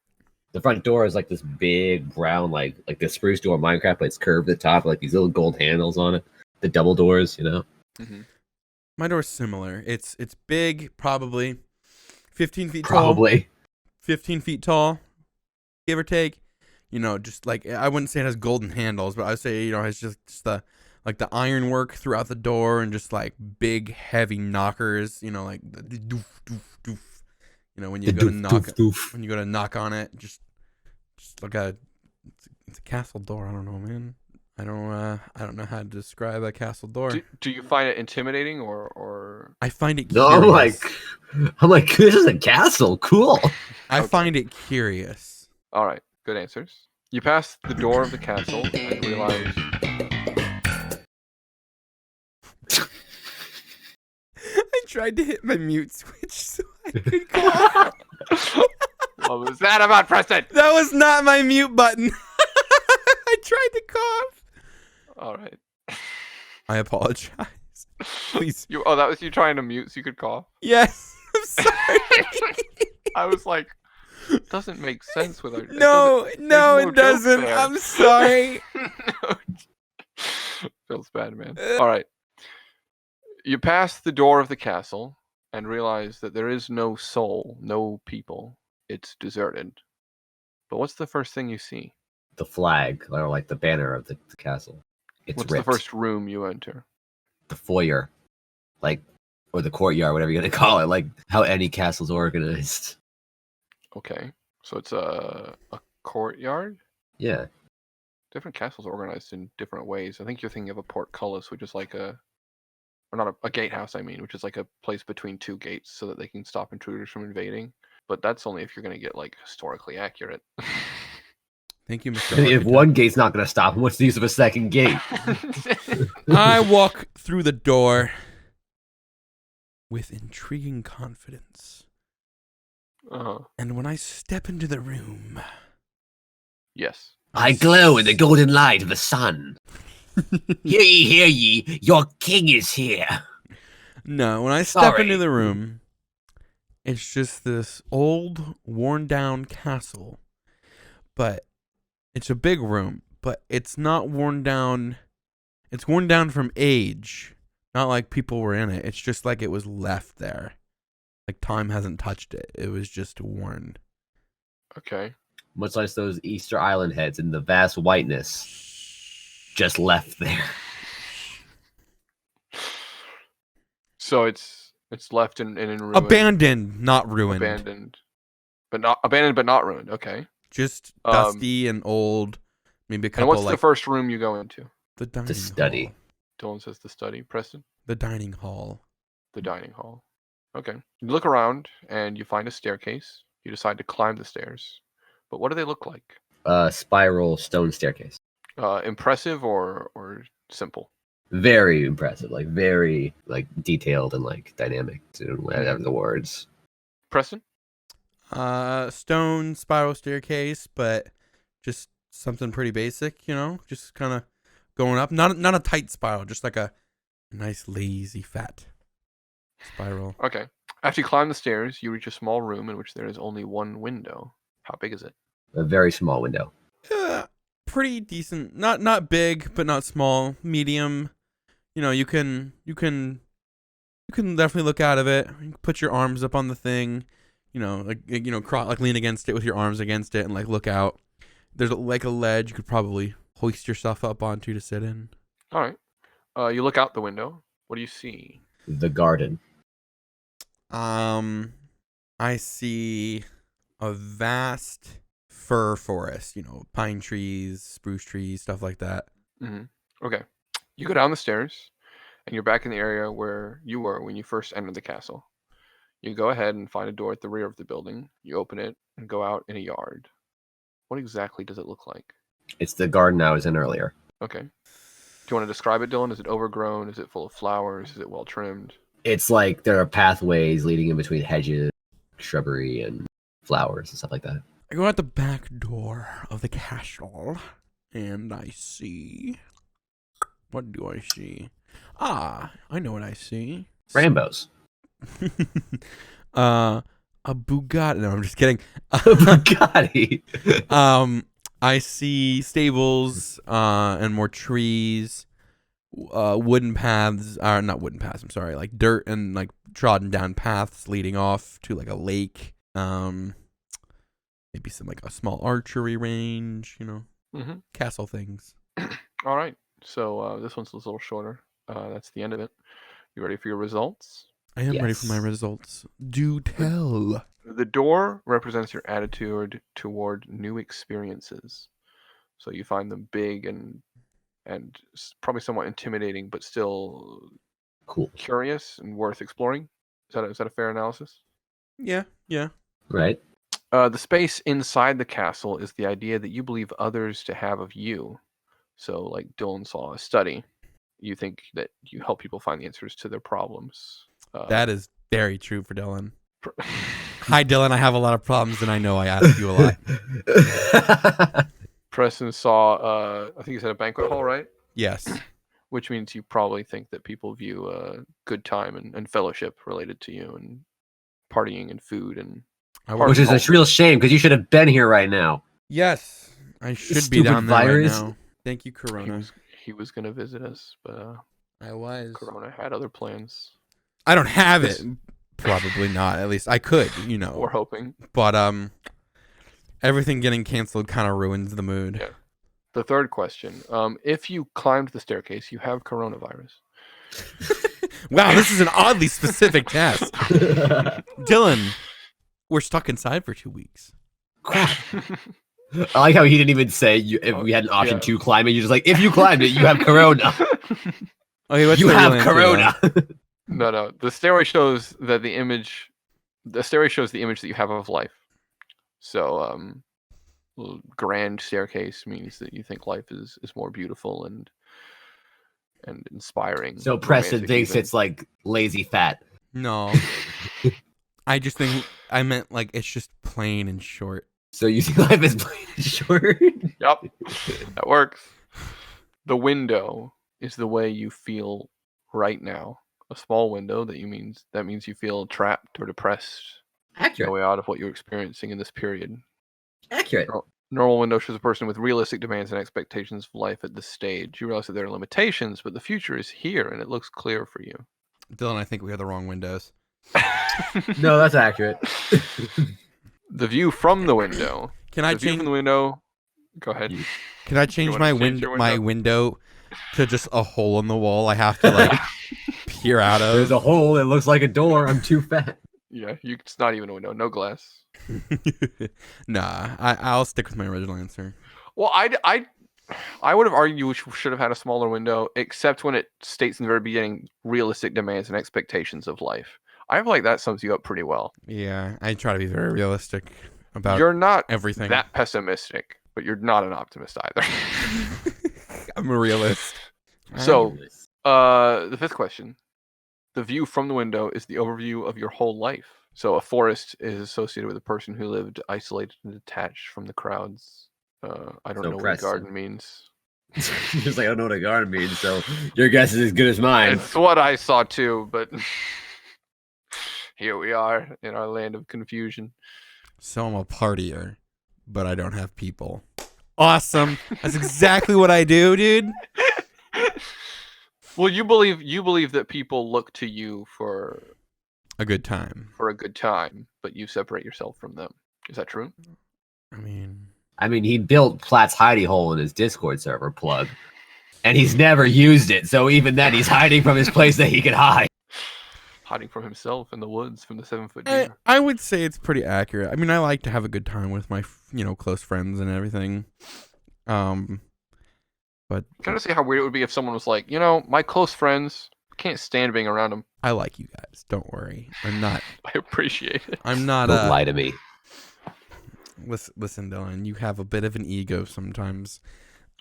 The front door is like this big brown, like the spruce door in Minecraft, but it's curved at the top, like these little gold handles on it. The double doors, you know. Mm-hmm. My door's similar. It's big, probably 15 feet tall. Probably 15 feet tall, give or take. You know, just like I wouldn't say it has golden handles, but I would say it's just the like the ironwork throughout the door and just like big heavy knockers. You know, like the doof doof doof. You know, when you go to knock when you go to knock on it, just like it's a castle door. I don't know, man. I don't know how to describe a castle door. Do you find it intimidating or? I find it no. curious. I'm like, this is a castle. Cool. I find it curious. All right, good answers. You pass the door of the castle and realize. I tried to hit my mute switch so I could cough. What was that about, Preston? That was not my mute button. I tried to cough. All right. I apologize. Please. That was you trying to mute so you could cough? Yes. I'm sorry. I was like, it doesn't make sense with our. No, it doesn't. There. I'm sorry. Feels bad, man. All right. You pass the door of the castle and realize that there is no soul, no people. It's deserted. But what's the first thing you see? The flag, or like the banner of the castle. It's What's ripped. the first room you enter? The foyer, or the courtyard, whatever you're gonna call it, like how any castle's organized. Okay, so it's a courtyard. Yeah. Different castles are organized in different ways. I think you're thinking of a portcullis, which is like or not a gatehouse. I mean, which is like a place between two gates so that they can stop intruders from invading. But that's only if you're gonna get like historically accurate. Thank you, Mr. If Architect. one gate's not gonna stop him, what's the use of a second gate? I walk through the door with intriguing confidence. Uh-huh. And when I step into the room, Yes. I glow in the golden light of the sun. Hear ye, your king is here. No, when I step Sorry. into the room, it's just this old, worn-down castle. But it's a big room, but it's not worn down. It's worn down from age, not like people were in it. It's just like it was left there. Like time hasn't touched it. It was just worn. Okay. Much like those Easter Island heads in the vast whiteness, just left there. So it's left in ruin. Abandoned, not ruined. Abandoned, but not ruined. Okay. Just dusty and old. Maybe a couple. And what's the first room you go into? The dining The study. hall. Dylan says the study. Preston? The dining hall. The dining hall. Okay. You look around and you find a staircase. You decide to climb the stairs. But what do they look like? Spiral stone staircase. Impressive or simple? Very impressive. Like very detailed and dynamic. Whatever the words. Preston? Stone spiral staircase, but just something pretty basic, just kind of going up. Not a tight spiral, just like a nice, lazy, fat spiral. Okay. After you climb the stairs, you reach a small room in which there is only one window. How big is it? A very small window. Pretty decent. Not big, but not small. Medium. You can definitely look out of it. You can put your arms up on the thing. Lean against it with your arms against it and look out. There's a ledge you could probably hoist yourself up onto to sit in. All right. You look out the window. What do you see? The garden. I see a vast fir forest. Pine trees, spruce trees, stuff like that. Mm-hmm. Okay. You go down the stairs, and you're back in the area where you were when you first entered the castle. You go ahead and find a door at the rear of the building. You open it and go out in a yard. What exactly does it look like? It's the garden I was in earlier. Okay. Do you want to describe it, Dylan? Is it overgrown? Is it full of flowers? Is it well trimmed? It's like there are pathways leading in between hedges, shrubbery, and flowers and stuff like that. I go out the back door of the castle, and I see... What do I see? I know what I see. Rambos. A Bugatti. No, I'm just kidding. Bugatti. I see stables and more trees, wooden paths. Not wooden paths. I'm sorry, like dirt and trodden down paths leading off to a lake. Maybe some a small archery range. Castle things. All right. So this one's a little shorter. That's the end of it. You ready for your results? I am ready for my results. Do tell. The door represents your attitude toward new experiences. So you find them big and probably somewhat intimidating, but still cool, curious, and worth exploring. Is that a fair analysis? Yeah. Right. The space inside the castle is the idea that you believe others to have of you. So, like Dylan saw a study, you think that you help people find the answers to their problems. That is very true for Dylan. Hi, Dylan. I have a lot of problems, and I know I ask you a lot. Preston saw, I think he said a banquet hall, right? Yes. Which means you probably think that people view good time and fellowship related to you, and partying and food and. Which is a real shame because you should have been here right now. Yes, I should be down there right now. Thank you, Corona. He was going to visit us, but I was. Corona had other plans. I don't have it. Probably not. At least I could, We're hoping. But everything getting canceled kind of ruins the mood. Yeah. The third question. If you climbed the staircase, you have coronavirus. Wow, this is an oddly specific test. Dylan, we're stuck inside for 2 weeks. I like how he didn't even say if we had an option to climb it. You're just like, if you climbed it, you have corona. Okay, what's you the have real answer, corona. No. The stairway shows that the image that you have of life. So, grand staircase means that you think life is more beautiful and inspiring. So Preston thinks it's like lazy fat. No. I just think I meant it's just plain and short. So you think life is plain and short? Yep, that works. The window is the way you feel right now. A small window that means you feel trapped or depressed. Accurate. No way out of what you're experiencing in this period. Accurate. Normal window shows a person with realistic demands and expectations of life at this stage. You realize that there are limitations, but the future is here and it looks clear for you. Dylan, I think we have the wrong windows. No, that's accurate. The view from the window. Can I The view change from the window? Go ahead. Can I change wanna my change your my window to just a hole in the wall? I have to like peer out of. There's a hole. It looks like a door. I'm too fat. Yeah, it's not even a window. No glass. Nah, I'll stick with my original answer. Well, I would have argued you should have had a smaller window, except when it states in the very beginning realistic demands and expectations of life. I feel like that sums you up pretty well. Yeah, I try to be very realistic about You're not everything. that pessimistic, but you're not an optimist either. I'm a realist. So, the fifth question. The view from the window is the overview of your whole life. So a forest is associated with a person who lived isolated and detached from the crowds. I don't know what a garden means. Just like I don't know what a garden means, so your guess is as good as mine. It's what I saw too, but here we are in our land of confusion. So I'm a partier, but I don't have people. Awesome. That's exactly what I do, dude. Well, you believe that people look to you for a good time. But you separate yourself from them. Is that true? I mean, he built Platt's hidey hole in his Discord server plug, and he's never used it. So even then, he's hiding from his place that he can hide. Hiding from himself in the woods from the 7-foot deer. I would say it's pretty accurate. I mean, I like to have a good time with my, close friends and everything. But kind of see how weird it would be if someone was like, my close friends, can't stand being around them. I like you guys. Don't worry. I'm not. I appreciate it. I'm not. Don't lie to me. Listen, Dylan. You have a bit of an ego sometimes.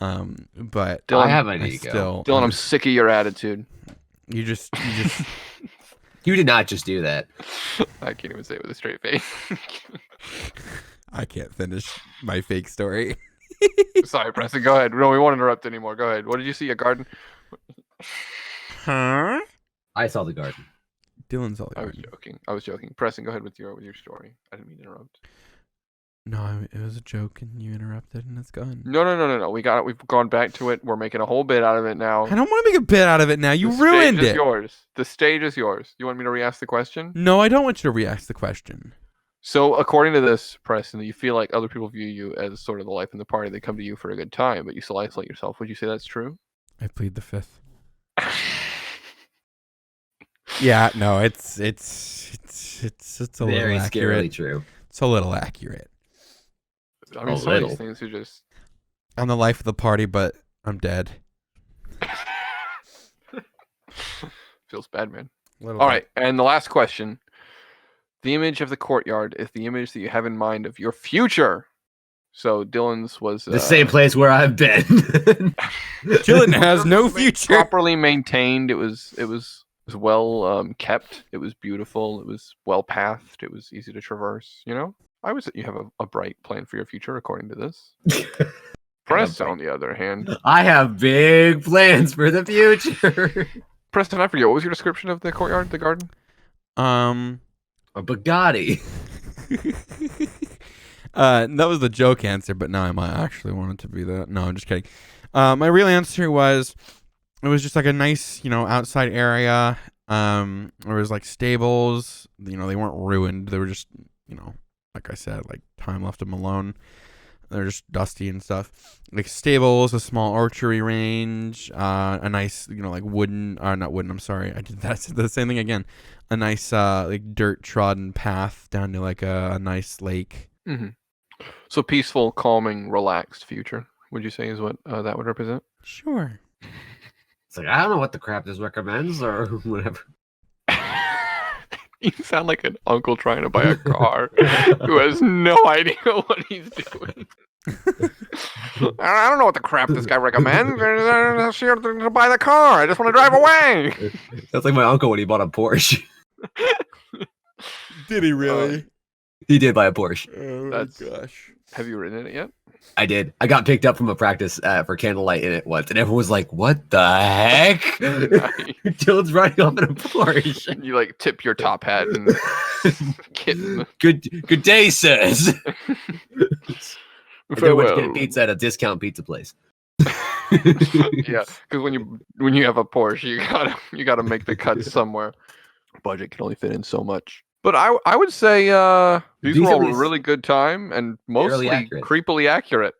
But Dylan, I have an ego. Dylan, I'm sick of your attitude. You just. You did not just do that. I can't even say it with a straight face. I can't finish my fake story. Sorry, Preston. Go ahead. No, we won't interrupt anymore. Go ahead. What did you see? A garden? Huh? I saw the garden. Dylan saw the garden. I was joking. Preston, go ahead with your story. I didn't mean to interrupt. No, it was a joke, and you interrupted, and it's gone. No. We got it. We've gone back to it. We're making a whole bit out of it now. I don't want to make a bit out of it now. You ruined it. The stage is yours. You want me to re-ask the question? No, I don't want you to re-ask the question. So, according to this, Preston, you feel like other people view you as sort of the life in the party. They come to you for a good time, but you still isolate yourself. Would you say that's true? I plead the fifth. Yeah, no, it's a very little scarily accurate. True. It's a little accurate. I mean, some of these things are just. I'm the life of the party, but I'm dead. Feels bad, man. All right, and the last question. The image of the courtyard is the image that you have in mind of your future. So Dylan's was the same place where I've been. Dylan has no future. Properly maintained. It was well kept. It was beautiful. It was well pathed. It was easy to traverse. You have a bright plan for your future, according to this. Preston, on the other hand, I have big plans for the future. Preston, I forget, what was your description of the courtyard, the garden? A Bugatti. That was the joke answer, but now I might actually want it to be that. No, I'm just kidding. My real answer was, it was just like a nice, outside area. There was like stables. They weren't ruined. They were just, like I said, like time left them alone. They're just dusty and stuff. Like stables, a small archery range, a nice, like wooden, not wooden, I'm sorry. I did the same thing again. A nice, like dirt trodden path down to like a nice lake. Mm-hmm. So peaceful, calming, relaxed future, would you say is what that would represent? Sure. It's like, I don't know what the crap this recommends or whatever. You sound like an uncle trying to buy a car who has no idea what he's doing. I don't know what the crap this guy recommends. I'm here to buy the car. I just want to drive away. That's like my uncle when he bought a Porsche. Did he really? He did buy a Porsche. Oh my gosh. Have you ridden in it yet? I did. I got picked up from a practice for candlelight in it once, and everyone was like, "What the heck?" Dylan's riding off in a Porsche. You like tip your top hat and kitten. Good day, sirs. I went to get pizza at a discount pizza place. Yeah, because when you have a Porsche, you gotta make the cuts somewhere. Budget can only fit in so much. But I would say these were all a really good time and mostly creepily accurate.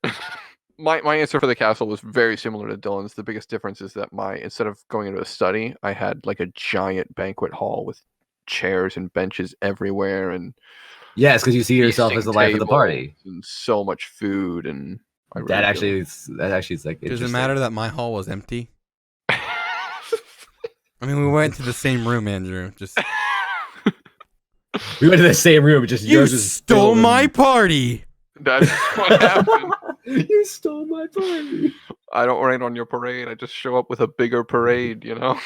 My answer for the castle was very similar to Dylan's. The biggest difference is that instead of going into a study, I had like a giant banquet hall with chairs and benches everywhere, and yes, because you see yourself as the life of the party, and so much food, and that actually is like. Does it matter that my hall was empty? I mean, we went to the same room, Andrew. Just we went to the same room. Just you stole my party. That's what happened. You stole my party. I don't rain on your parade. I just show up with a bigger parade, you know?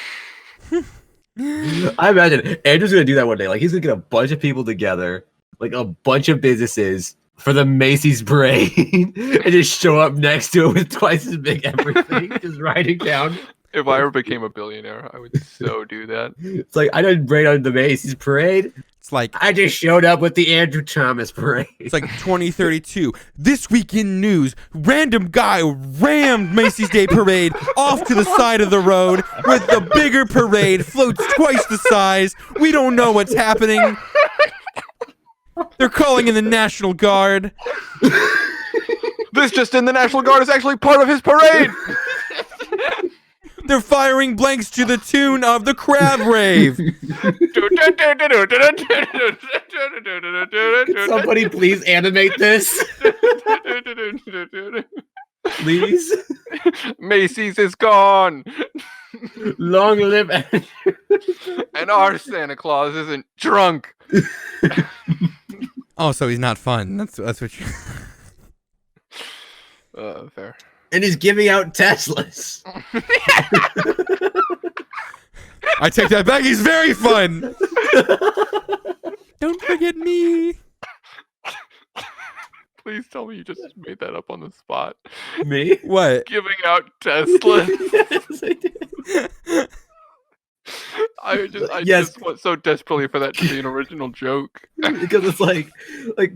I imagine Andrew's going to do that one day. Like, he's going to get a bunch of people together, like a bunch of businesses for the Macy's parade, and just show up next to it with twice as big everything, just riding down. If I ever became a billionaire, I would so do that. It's like, I didn't raid on the Macy's parade. It's like I just showed up with the Andrew Thomas parade. It's like 2032. This week in news, random guy rammed Macy's Day Parade off to the side of the road with the bigger parade, floats twice the size. We don't know what's happening. They're calling in the National Guard. This just in, the National Guard is actually part of his parade. They're firing blanks to the tune of the Crab Rave. Can somebody please animate this? Please? Macy's is gone. Long live Andrew. And our Santa Claus isn't drunk. Oh, so he's not fun. That's what you... Fair. And he's giving out Teslas. I take that back. He's very fun. Don't forget me. Please tell me you just made that up on the spot. Me? What? Giving out Teslas. Yes, I did. I just want so desperately for that to be an original joke. Because it's like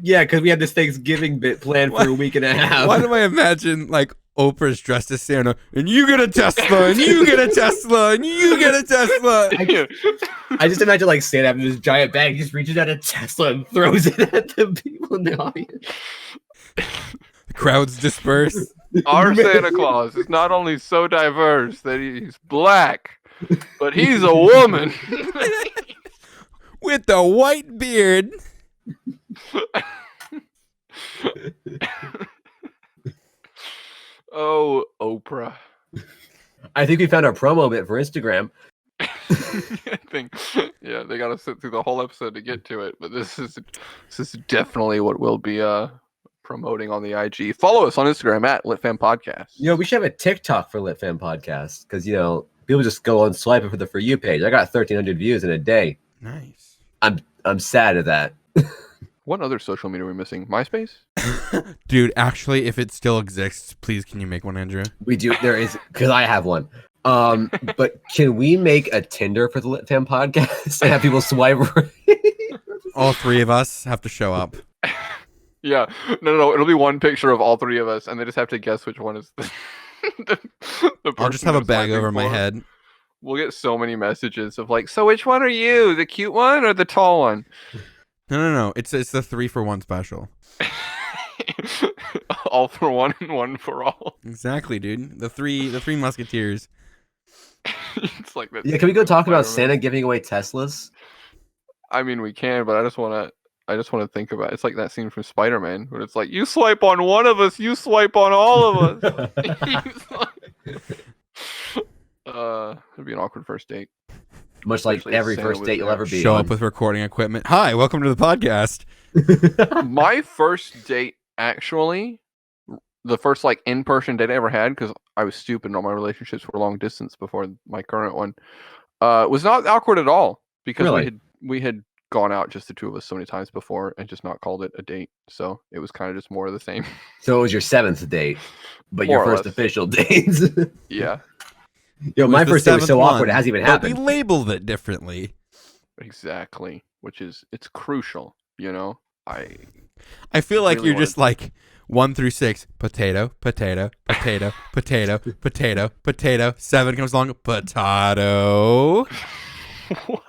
yeah, because we had this Thanksgiving bit planned for a week and a half. Why do I imagine like Oprah's dressed as Santa, and you get a Tesla, and you get a Tesla, and you get a Tesla? I just imagine like Santa having this giant bag, he just reaches out a Tesla and throws it at the people in the audience. The crowds disperse. Our Santa Claus is not only so diverse that he's black, but he's a woman. With a white beard. Oh, Oprah. I think we found our promo bit for Instagram. I think, yeah, they got to sit through the whole episode to get to it, but this is definitely what we'll be promoting on the IG. Follow us on Instagram at LitFamPodcast. You know, we should have a TikTok for LitFam Podcast because, you know, people just go and swipe it for the For You page. I got 1,300 views in a day. Nice. I'm sad at that. What other social media are we missing? MySpace? Dude, actually, if it still exists, please can you make one, Andrew? We do. There is, because I have one. But can we make a Tinder for the Lit Fam Podcast and have people swipe right? All three of us have to show up. Yeah. No. It'll be one picture of all three of us, and they just have to guess which one is the I'll just have a bag over my head. We'll get so many messages of like, so which one are you? The cute one or the tall one? No. It's the 3-for-1 special. All for one and one for all. Exactly, dude. The three musketeers. It's like that. Yeah, can we go talk about Santa giving away Teslas? I mean, we can, but I just want to think about it. It's like that scene from Spider-Man where it's like, you swipe on one of us, you swipe on all of us. It'd be an awkward first date. Much like Especially every Santa first was date you'll there. ever be Show on. up with recording equipment. Hi, welcome to the podcast. My first date, actually, the first like in-person date I ever had, because I was stupid and all my relationships were long distance before my current one, was not awkward at all because Really? we had gone out just the two of us so many times before and just not called it a date. So it was kind of just more of the same. So it was your 7th date, but More your or first less. official date. Yeah, Yo, It my was the first date was so 7th awkward. It one, hasn't even but happened. we labeled it differently. exactly. It's crucial, you know. I feel like really you're just like 1 through 6, potato, potato, potato, potato, potato, potato. 7 comes along, potato. What?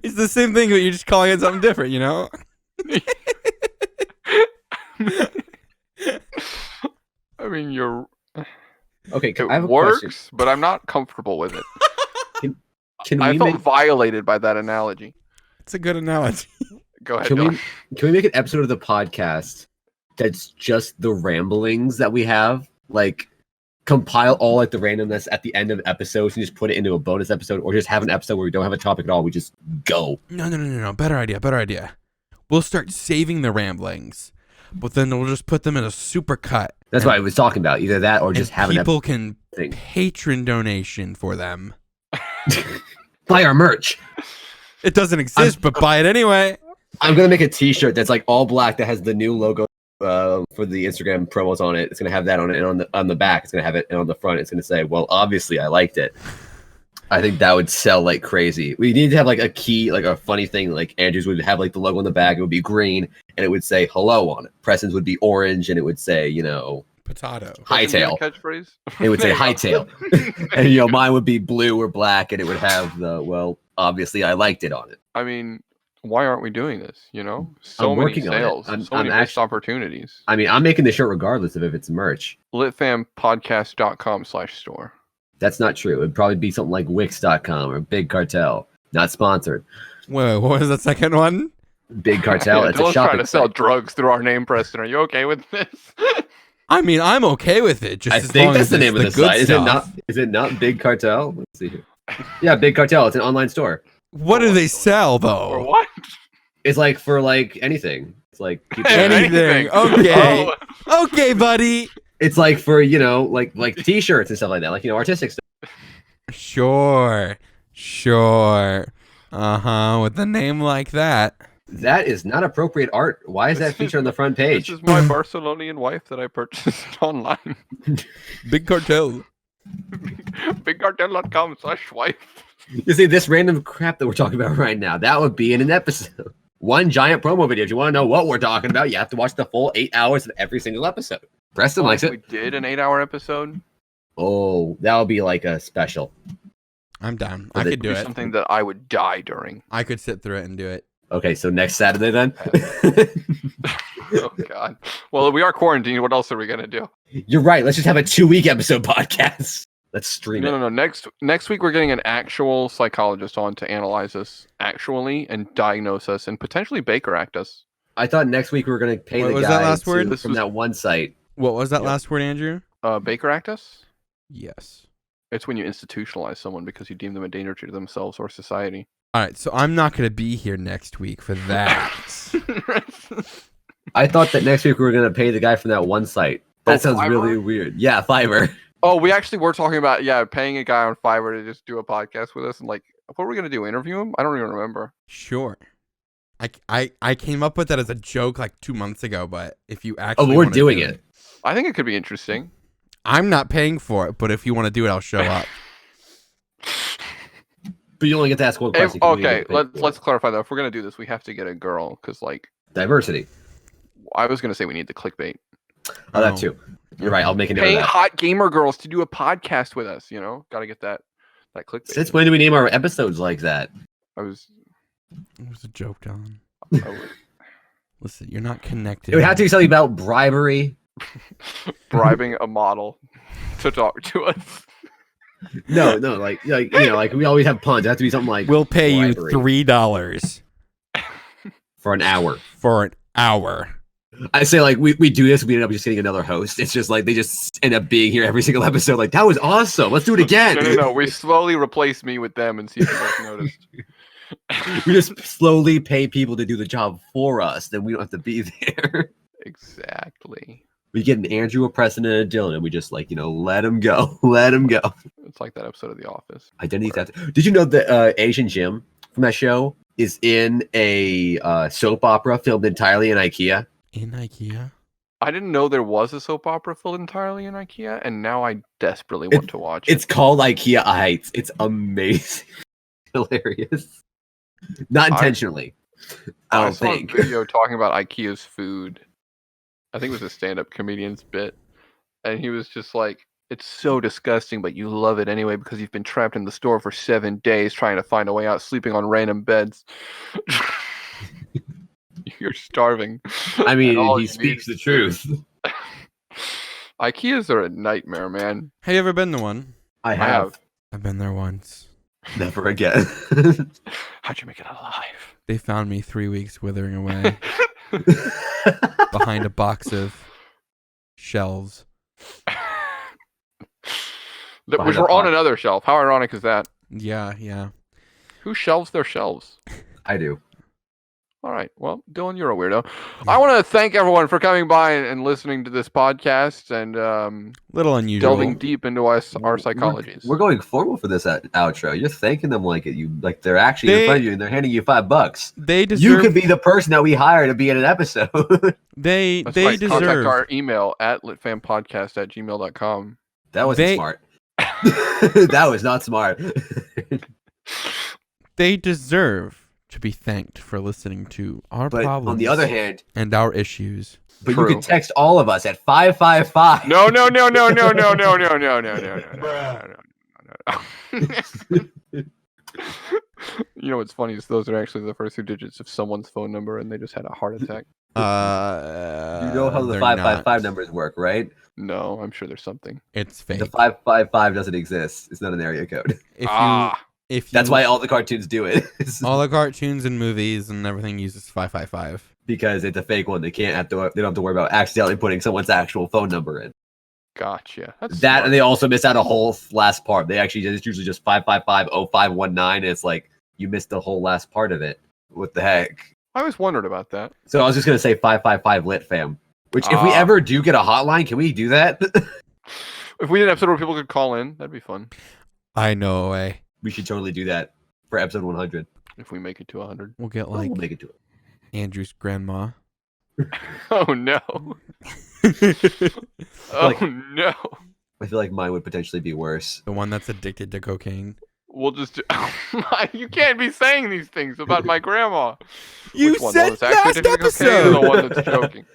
It's the same thing, but you're just calling it something different, you know? I mean, Okay, it I have a works, question. but I'm not comfortable with it. Can I we felt make violated by that analogy. It's a good analogy. Go ahead, can Dylan. we make an episode of the podcast that's just the ramblings that we have? Like compile all like the randomness at the end of episodes and just put it into a bonus episode, or just have an episode where we don't have a topic at all. We just go. No. Better idea. We'll start saving the ramblings, but then we'll just put them in a super cut. That's what I was talking about. Either that or just have an people can thing. patron donation for them. Buy our merch. It doesn't exist, but buy it anyway. I'm gonna make a T-shirt that's like all black that has the new logo for the Instagram promos on it. It's gonna have that on it, and on the back, it's gonna have it, and on the front, it's gonna say, "Well, obviously, I liked it." I think that would sell like crazy. We need to have like a key, like a funny thing. Like Andrew's would have like the logo on the back. It would be green, and it would say "hello" on it. Preston's would be orange, and it would say, Potato. hightail. Catchphrase. It would say There you go. hightail, and mine would be blue or black, and it would have the "well, obviously, I liked it" on it. I mean, why aren't we doing this? You know, so I'm many working on it. sales, I'm so many missed actually- opportunities. I mean, I'm making the shirt regardless of if it's merch. litfampodcast.com/store. That's not true. It'd probably be something like Wix.com or Big Cartel. Not sponsored. Wait, what was the second one? Big Cartel. Yeah, It's a Dylan's trying shopping to sell site. drugs through our name, Preston. Are you okay with this? I mean, I'm okay with it. Just I as think long that's as the it's name of the good site. stuff. Is it not Big Cartel? Let's see here. Yeah, Big Cartel. It's an online store. What do they sell, Or though? what? It's like for like anything. It's like people, Anything. Okay. Okay, buddy. it's like for like T-shirts and stuff like that. Like artistic stuff. Sure. With a name like that. That is not appropriate art. Why is that featured on the front page? This is my Barcelonian wife that I purchased online. Big Cartel. BigCartel.com/wife. You see, this random crap that we're talking about right now, that would be in an episode. One giant promo video. If you want to know what we're talking about, you have to watch the full 8 hours of every single episode. Preston likes We it. did an 8-hour episode. Oh, that would be like a special. I'm down. Was I it could do it. Something that I would die during. I could sit through it and do it. Okay, so next Saturday then. Oh God. Well, we are quarantined. What else are we gonna do? You're right. Let's just have a 2-week episode podcast. Let's stream it. No. Next week we're getting an actual psychologist on to analyze us actually and diagnose us and potentially Baker Act us. I thought next week we were going to pay What the was guy that last word? from that one site. What was that Yep. last word, Andrew? Baker Act us? Yes. It's when you institutionalize someone because you deem them a danger to themselves or society. All right, so I'm not going to be here next week for that. I thought that next week we were going to pay the guy from that one site. That Oh, sounds Fiverr? really weird. Yeah, Fiverr. Oh, we actually were talking about paying a guy on Fiverr to just do a podcast with us and like what were we gonna do? Interview him? I don't even remember. Sure. I came up with that as a joke like 2 months ago, but if you Oh, actually but we're wanna doing do it. I think it could be interesting. I'm not paying for it, but if you want to do it, I'll show up. But you only get to ask one question. 'cause we Okay, get paid for it. let's clarify though. If we're gonna do this, we have to get a girl because like Diversity. I was gonna say we need the clickbait. Oh, that too. You're right. I'll make a note of Paying that. hot gamer girls to do a podcast with us. You know, got to get that clickbait. Since when do we name our episodes like that? I was It was a joke, Don. I was Listen, you're not connected. It would have to be something about bribery. bribing a model to talk to us. No, like we always have puns. It has to be something like We'll pay you bribery $3 for an hour. for an hour. I say like we do this, we end up just getting another host. It's just like they just end up being here every single episode. Like that was awesome. Let's do it again. No. We slowly replace me with them and see if you guys noticed. We just slowly pay people to do the job for us. Then we don't have to be there. Exactly. We get an Andrew, a Preston, and a Dylan, and we just like let them go, let them go. It's like that episode of The Office. Identity theft. Did you know that Asian Jim from that show is in a soap opera filmed entirely in IKEA. In IKEA? I didn't know there was a soap opera filmed entirely in IKEA, and now I desperately want to watch It's it. called IKEA Heights. It's amazing. Hilarious. Not intentionally. I I don't saw think. a video talking about IKEA's food. I think it was a stand-up comedian's bit, and he was just like, "It's so disgusting, but you love it anyway because you've been trapped in the store for 7 days trying to find a way out, sleeping on random beds. You're starving." I and mean, all he you speaks need the is truth. food. IKEAs are a nightmare, man. Have you ever been to one? I have. have. I've been there once. Never again. How'd you make it alive? They found me 3 weeks withering away behind a box of shelves. Which were on another shelf. How ironic is that? Yeah. Who shelves their shelves? I do. All right. Well, Dylan, you're a weirdo. I want to thank everyone for coming by and listening to this podcast and Little unusual. delving deep into our psychologies. We're going formal for this outro. You're thanking them like they're actually in front of you and they're handing you $5. They deserve. You could be the person that we hire to be in an episode. They That's right. deserve. Contact our email at litfanpodcast@gmail.com. That wasn't smart. That was not smart. They deserve to be thanked for listening to our problems. On the other hand, and our issues. But True. you can text all of us at 555. No. You know what's funny is those are actually the first 2 digits of someone's phone number, and they just had a heart attack. You know how the 555 numbers work, right? No, I'm sure there's something. It's fake. The 555 doesn't exist. It's not an area code. That's why all the cartoons do it. All the cartoons and movies and everything uses 555. Because it's a fake one. They don't have to worry about accidentally putting someone's actual phone number in. Gotcha. That's that, smart. and they also miss out a whole last part. It's usually just 555-0519, and it's like you missed the whole last part of it. What the heck? I always wondered about that. So I was just gonna say 555 lit fam. Which, if we ever do get a hotline, can we do that? If we did an episode where people could call in, that'd be fun. I know a way. We should totally do that for episode 100. If we make it to 100. We'll get like We'll make it to it. Andrew's grandma. Oh no. No. I feel like mine would potentially be worse. The one that's addicted to cocaine. We'll just do... You can't be saying these things about my grandma. You Which one? said The one that's last actually addicted to cocaine or episode. the one that's joking?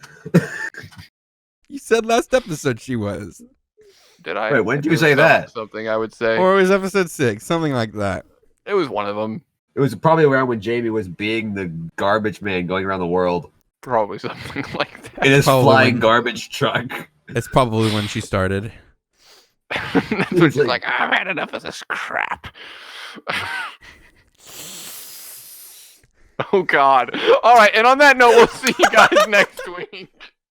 You said last episode she was. Did I? Wait, when did If you it say was that? Something I would say. Or it was episode 6, something like that. It was one of them. It was probably around when Jamie was being the garbage man going around the world Probably something like that. in his Probably flying when- garbage truck. It's probably when she started. That's when she's like, I've had enough of this crap. Oh God. All right, and on that note, we'll see you guys next week.